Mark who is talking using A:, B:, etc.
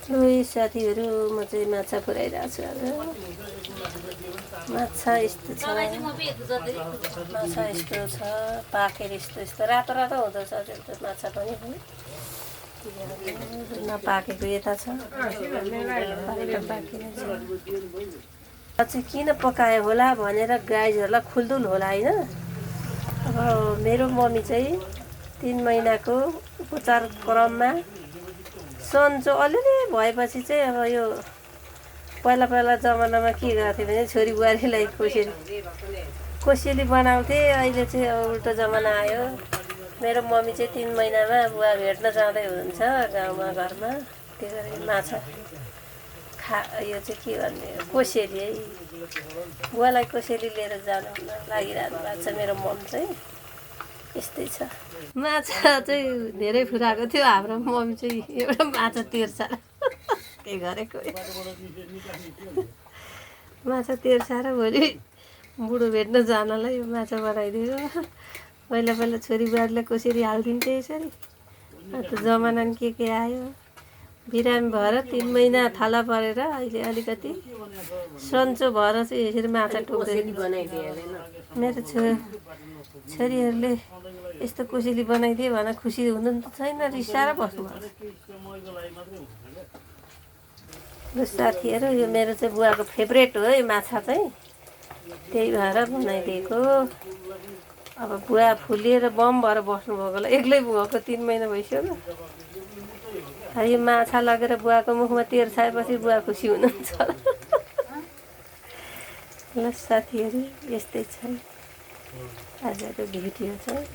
A: लु साथीहरू म चाहिँ माछा पुऱ्याइरहेको छु आज माछा यस्तो छ माछा यस्तो छ पाकेर यस्तो यस्तो रातो रातो हुँदो छ त्यो माछा पनि नपाकेको यता छ चाहिँ किन पकायो होला भनेर गाईहरूलाई खुल्दुल होला होइन। अब मेरो मम्मी चाहिँ 3 महिनाको उपचार क्रममा सन्चो अलिअलि भएपछि चाहिँ अब यो पहिला जमानामा के गर्थ्यो भने छोरी बुहारीलाई कोसेली बनाउँथे। अहिले चाहिँ अब उल्टो जमाना आयो। मेरो मम्मी चाहिँ 3 महिनामा बुवा भेट्न जाँदै हुनुहुन्छ गाउँमा घरमा, त्यो गरी माछा यो चाहिँ के भन्ने कोसेली है, बुवालाई कोसेली लिएर जानु लागिरहनु भएको छ मेरो मम चाहिँ। यस्तै छ। माछा चाहिँ धेरै फुराएको थियो हाम्रो मम्मी चाहिँ एउटा माछा तिर्छ के गरेको माछा तिर्छ र भोलि बुढो भेट्न जानलाई यो माछा बनाइदियो। पहिला छोरी बुहारीलाई कसरी हालिदिन्थ्यो यसरी। अन्त जमाना के आयो, बिरामी भएर 3 महिना थाला परेर अहिले अलिकति सन्चो भएर चाहिँ यसरी माछा टोक्दै मेरो छोरीहरूले यस्तो कोसेली बनाइदिए भने खुसी हुनु त छैन, रिसाएर बस्नु पर्छ। साथीहरू यो मेरो चाहिँ बुवाको फेभरेट हो यो माछा चाहिँ, त्यही भएर बनाइदिएको। अब बुवा फुलिएर बम भएर बस्नुभएको एक्लै बुवाको 3 महिना भइसक्यो न। यो माछा लगेर बुवाको मुखमा तेल छाएपछि बुवा खुसी हुनुहुन्छ। ल साथीहरू यस्तै छ आजको भिडियो चाहिँ।